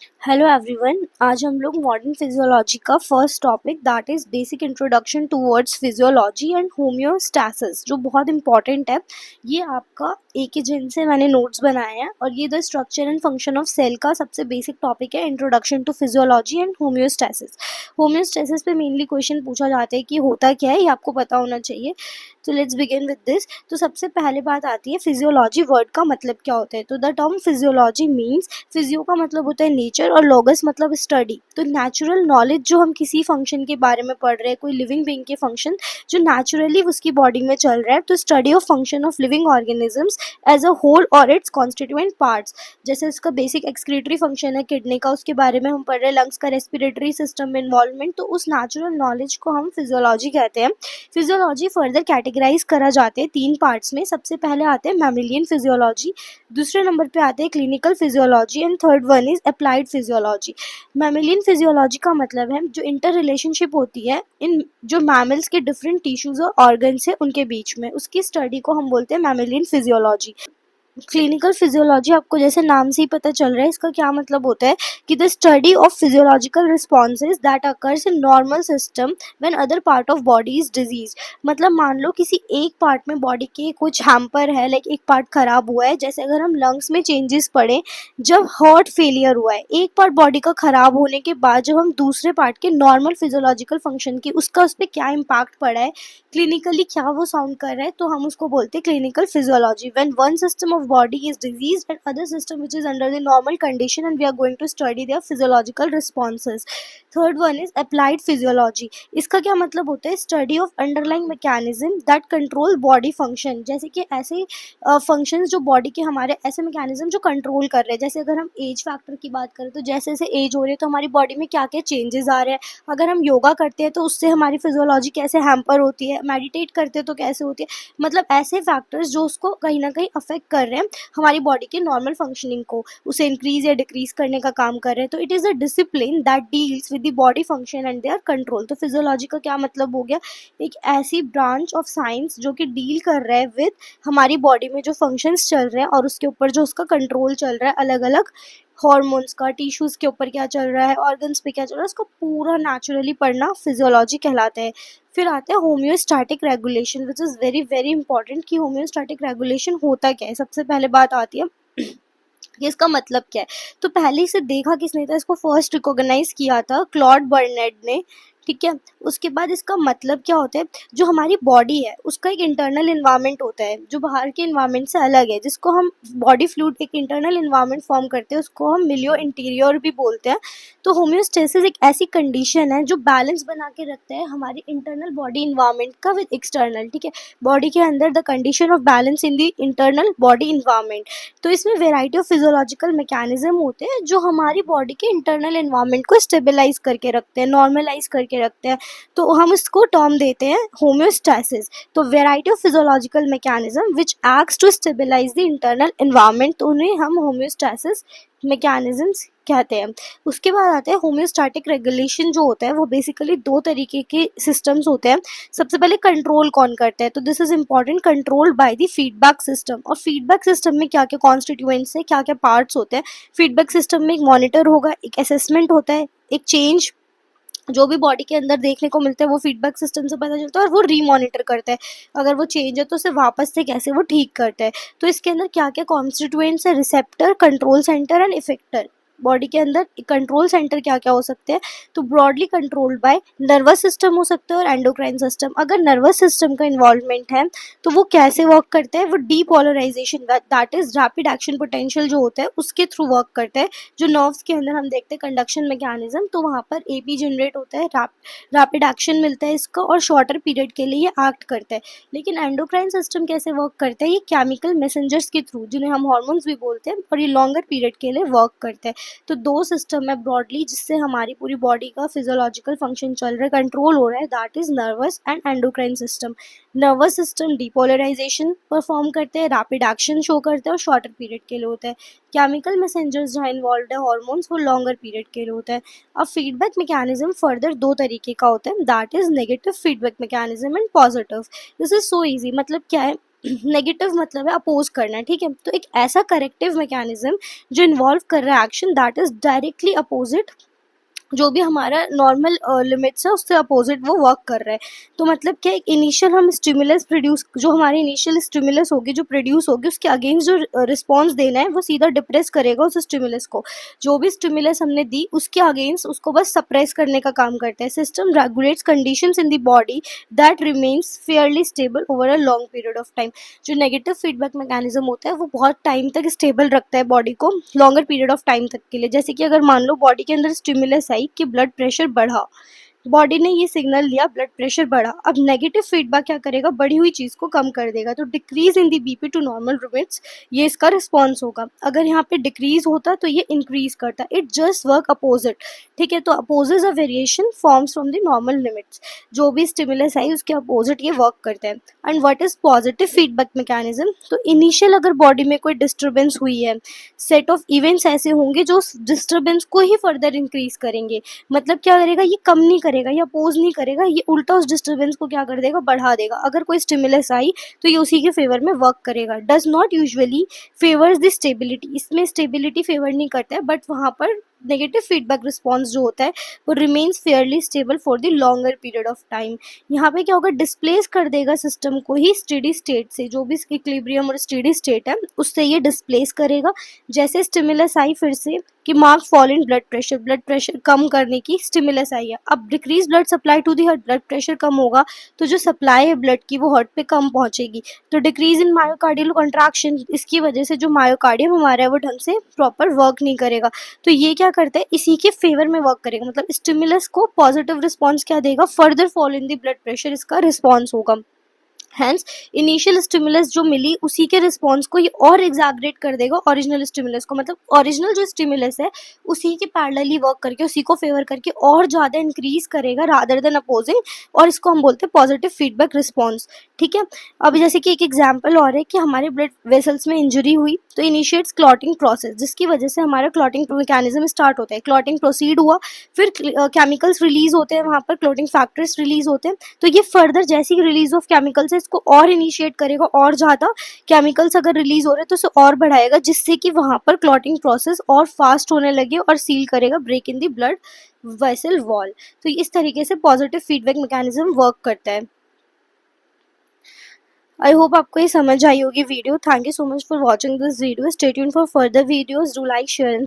Hello everyone. आज हम लोग मॉडर्न फिजियोलॉजी का first topic that is basic introduction towards physiology and homeostasis जो बहुत इंपॉर्टेंट है। ये आपका एक ही जिन से मैंने नोट्स बनाए हैं और ये the structure and function of cell का सबसे बेसिक टॉपिक है, introduction to physiology and homeostasis. Homeostasis पे मेनली क्वेश्चन पूछा जाता है कि होता क्या है, ये आपको पता होना चाहिए। तो लेट्स बिगिन विद दिस। तो सबसे पहले बात आती है फिजियोलॉजी वर्ड का मतलब क्या होता है। तो the term physiology means, physio का मतलब होता है नेचर और लॉगस मतलब स्टडी। तो नेचुरल नॉलेज जो हम किसी फंक्शन के बारे में पढ़ रहे हैं, कोई लिविंग बीइंग के फंक्शन जो नेचुरली उसकी बॉडी में चल रहा है, तो study of function of living organisms as a whole और इट्स कॉन्स्टिट्यूएंट पार्ट्स। जैसे इसका बेसिक एक्सक्रीटरी फंक्शन है किडनी का, उसके बारे में हम पढ़ रहे हैं, लंग्स का रेस्पिरेटरी सिस्टम में इन्वॉल्वमेंट, तो उस नेचुरल नॉलेज को हम फिजियोलॉजी कहते हैं। फिजियोलॉजी फर्दर कैटेगराइज करा जाते हैं तीन पार्ट्स में। सबसे पहले आते हैं मैमिलियन फिजियोलॉजी, दूसरे नंबर पे आते हैं clinical physiology and third one is applied physiology. Mammalian physiology का मतलब है जो इंटर रिलेशनशिप होती है इन जो मैमल्स के डिफरेंट टिश्यूज और ऑर्गन्स है उनके बीच में, उसकी स्टडी को हम बोलते हैं मैमिलियन फिजियोलॉजी। क्लिनिकल फिजियोलॉजी आपको जैसे नाम से ही पता चल रहा है, इसका क्या मतलब होता है कि the study of physiological responses that occurs in normal system when other part of body is disease. मतलब मान लो किसी एक पार्ट में बॉडी के कुछ हैम्पर है, लाइक एक पार्ट खराब हुआ है, जैसे अगर हम लंग्स में चेंजेस पड़े जब हार्ट फेलियर हुआ है, एक पार्ट बॉडी का खराब होने के बाद जब हम दूसरे पार्ट के नॉर्मल फिजियोलॉजिकल फंक्शन की उसका उस पर क्या इम्पैक्ट पड़ा है, क्लिनिकली क्या वो साउंड कर रहा है, तो हम उसको बोलते हैं clinical physiology. When one system of body is diseased and other system which is under the normal condition and we are going to study their physiological responses. Third one is applied physiology. इसका क्या मतलब होता है, study of underlying mechanism that control body function। जैसे कि ऐसे functions जो body के हमारे ऐसे mechanism जो control कर रहे हैं, जैसे अगर हम age factor की बात करें तो जैसे जैसे age हो रही है तो हमारी body में क्या क्या changes आ रहे हैं, अगर हम योगा करते हैं तो उससे हमारी फिजियोलॉजी कैसे हैम्पर होती है, मेडिटेट करते हैं तो कैसे होती है, मतलब ऐसे फैक्टर्स जो उसको कहीं ना कहीं अफेक्ट कर रहे हैं हमारी बॉडी के नॉर्मल फंक्शनिंग को, उसे इंक्रीज या डिक्रीज करने का काम कर रहे हैं। तो it is a discipline that deals with the body function and their control. तो फिजियोलॉजी का क्या मतलब हो गया, एक ऐसी ब्रांच ऑफ साइंस जो कि डील कर रहा है विद हमारी बॉडी में जो फंक्शंस चल रहे हैं और उसके ऊपर जो उसका कंट्रोल चल रहा है, अलग अलग हॉर्मोन्स का, टिश्यूज के ऊपर क्या चल रहा है, ऑर्गन्स पे क्या चल रहा है, उसको पूरा नेचुरली पढ़ना फिजियोलॉजी कहलाता है। फिर आते हैं homeostatic regulation which is very very important कि होम्योस्टैटिक रेगुलेशन होता क्या है। सबसे पहले बात आती है कि इसका मतलब क्या है। तो पहले इसे देखा किसने था, इसको फर्स्ट रिकॉग्नाइज किया था क्लॉड बर्नेट ने, ठीक है। उसके बाद इसका मतलब क्या होता है, जो हमारी बॉडी है उसका एक इंटरनल इन्वायरमेंट होता है जो बाहर के इन्वायरमेंट से अलग है, जिसको हम बॉडी फ्लूइड एक इंटरनल इन्वायरमेंट फॉर्म करते हैं, उसको हम मिलियो इंटीरियर भी बोलते हैं। तो होम्योस्टेसिस एक ऐसी कंडीशन है जो बैलेंस बना के रखता है हमारी इंटरनल बॉडी इन्वायरमेंट का विद एक्सटर्नल, ठीक है। बॉडी के अंदर the condition of balance in the internal body environment. तो इसमें वेराइटी ऑफ फिजियोलॉजिकल मैकेनिज्म होते हैं जो हमारी बॉडी के इंटरनल एनवायरनमेंट को स्टेबलाइज करके रखते हैं, नॉर्मलाइज करके रखते हैं। तो हम इसको टर्म देते हैं होम्योस्टैसिस। तो variety of physiological mechanism which acts to stabilise the internal environment, तो उन्हें हम होम्योस्टैसिस मैकेनिज्म्स कहते हैं। उसके बाद आते हैं होम्योस्टैटिक रेगुलेशन जो होता है, वो बेसिकली दो तरीके के सिस्टम्स होते हैं। सबसे पहले कंट्रोल कौन करता है, तो this is important, control by the feedback system. और फीडबैक सिस्टम में क्या क्या कॉन्स्टिट्यूएंट्स है, क्या क्या पार्ट्स होते हैं। फीडबैक सिस्टम में एक मॉनिटर होगा, एक असेसमेंट होता है, एक चेंज जो भी बॉडी के अंदर देखने को मिलता है वो फीडबैक सिस्टम से पता चलता है, और वो रीमॉनिटर करता है, अगर वो चेंज है तो उसे वापस से कैसे वो ठीक करता है। तो इसके अंदर क्या क्या कॉन्स्टिट्यूएंट्स है, receptor, control centre and effector. Body के अंदर कंट्रोल सेंटर क्या क्या हो सकते हैं, तो broadly controlled by nervous system हो सकता है और एंडोक्राइन सिस्टम। अगर नर्वस सिस्टम का इन्वॉल्वमेंट है तो वो कैसे वर्क करता है, वो depolarisation that is rapid action potential जो होता है उसके थ्रू वर्क करता है। जो नर्व्स के अंदर हम देखते हैं कंडक्शन मैकेनिज्म, तो वहाँ पर एपी जनरेट होता है, रैपिड एक्शन मिलता है इसका, और शॉर्टर पीरियड के लिए ये एक्ट करता है। लेकिन एंडोक्राइन सिस्टम कैसे वर्क करता है, ये केमिकल मैसेंजर्स के थ्रू, जिन्हें हम हार्मोन्स भी बोलते हैं, और ये लॉन्गर पीरियड के लिए वर्क करते हैं। तो दो सिस्टम है ब्रॉडली जिससे हमारी पूरी बॉडी का फिजियोलॉजिकल फंक्शन चल रहा है, कंट्रोल हो रहा है, that is nervous and endocrine system. Nervous system depolarisation perform करते हैं, रैपिड एक्शन शो करते हैं और शॉर्टर पीरियड के लिए होता है। केमिकल मैसेंजर्स जहाँ इन्वॉल्व है हार्मोन्स, वो लॉन्गर पीरियड के लिए होता है। अब फीडबैक मैकेनिज्म फर्दर दो तरीके का होता है, that is negative feedback mechanism and positive. This is so easy. मतलब क्या है, नेगेटिव मतलब है अपोज करना, ठीक है। तो एक ऐसा करेक्टिव मैकेनिज्म जो इन्वॉल्व कर रहा है action that is directly opposite, जो भी हमारा नॉर्मल लिमिट्स है उससे अपोजिट वो वर्क कर रहा है। तो मतलब क्या, एक इनिशियल हम स्टिमुलस प्रोड्यूस, जो हमारी इनिशियल स्टिमुलस होगी जो प्रोड्यूस होगी उसके अगेंस्ट जो रिस्पॉन्स देना है वो सीधा डिप्रेस करेगा उस स्टिमुलस को। जो भी स्टिमुलस हमने दी उसके अगेंस्ट उसको बस सप्रेस करने का काम करता है। System regulates conditions in the body that remains Fairlie stable over a long period of time. जो नेगेटिव फीडबैक मैकेनिज्म होता है वो बहुत टाइम तक स्टेबल रखता है बॉडी को, लॉन्गर पीरियड ऑफ टाइम तक के लिए। जैसे कि अगर मान लो बॉडी के अंदर स्टिमुलस आई कि ब्लड प्रेशर बढ़ा, बॉडी ने ये सिग्नल लिया ब्लड प्रेशर बढ़ा, अब नेगेटिव फीडबैक क्या करेगा, बढ़ी हुई चीज को कम कर देगा। तो decrease in the BP to normal limits, ये इसका रिस्पॉन्स होगा। अगर यहाँ पे डिक्रीज होता तो ये इंक्रीज करता, इट जस्ट वर्क अपोजिट, ठीक है। तो opposite a variation forms from the normal limits, जो भी स्टिमुलस आई उसके अपोजिट ये वर्क करता है। And what is positive feedback mechanism, तो इनिशियल अगर बॉडी में कोई डिस्टर्बेंस हुई है, सेट ऑफ इवेंट्स ऐसे होंगे जो डिस्टर्बेंस को ही फर्दर इंक्रीज करेंगे। मतलब क्या करेगा, ये कम नहीं करेगा या अपोज नहीं करेगा, ये उल्टा उस डिस्टर्बेंस को क्या कर देगा, बढ़ा देगा। अगर कोई स्टिमुलस आई तो ये उसी के फेवर में वर्क करेगा। Does not usually favours the stability, इसमें स्टेबिलिटी फेवर नहीं करता है, बट वहाँ पर नेगेटिव फीडबैक रिस्पॉन्स जो होता है वो remains Fairlie stable for the longer period of time. यहाँ पे क्या होगा, डिस्प्लेस कर देगा सिस्टम को ही स्टेडी स्टेट से, जो भी इक्विलिब्रियम और स्टेडी स्टेट है उससे ये डिस्प्लेस करेगा। जैसे स्टिमुलस आई फिर से कि mark fall in blood pressure कम करने की स्टिमुलस आई है, अब decrease blood supply to the heart, blood pressure कम होगा तो जो सप्लाई है ब्लड की वो हार्ट पे कम पहुंचेगी। तो डिक्रीज इन मायोकार्डियल कंट्रैक्शन, इसकी वजह से जो मायोकार्डियम हमारा है वो ढंग से प्रॉपर वर्क नहीं करेगा। तो ये क्या करता है, इसी के फेवर में वर्क करेगा, मतलब स्टिमुलस को पॉजिटिव रिस्पॉन्स क्या देगा, further fall in the blood pressure इसका रिस्पॉन्स होगा। हैंस इनिशियल स्टिमुलस जो मिली उसी के रिस्पॉन्स को ये और एग्जैगरेट कर देगा ओरिजिनल स्टिमुलस को, मतलब ओरिजिनल जो स्टिमुलस है उसी के पैरेलली वर्क करके उसी को फेवर करके और ज़्यादा इंक्रीज करेगा रादर देन अपोजिंग, और इसको हम बोलते हैं पॉजिटिव फीडबैक रिस्पॉन्स, ठीक है। अब जैसे कि एक एग्जाम्पल और है कि हमारे ब्लड वेसल्स में इंजरी हुई तो इनिशिएट्स क्लॉटिंग प्रोसेस, जिसकी वजह से हमारा क्लॉटिंग मैकेनिज्म स्टार्ट होता है। क्लॉटिंग प्रोसीड हुआ, फिर केमिकल्स रिलीज होते हैं, वहाँ पर क्लॉटिंग फैक्टर्स रिलीज होते हैं, तो ये फर्दर जैसी रिलीज ऑफ केमिकल्स है इसको और इनिशिएट करेगा, और ज़्यादा केमिकल्स अगर रिलीज हो रहे हैं तो उसे और बढ़ाएगा, जिससे कि वहाँ पर क्लॉटिंग प्रोसेस और फास्ट होने लगे और सील करेगा break in the blood vessel wall. तो इस तरीके से पॉजिटिव फीडबैक मैकेनिज्म वर्क करता है। आई होप आपको ये समझ आई होगी video. Thank you so much for watching this video. Stay tuned for further videos. Do like, share.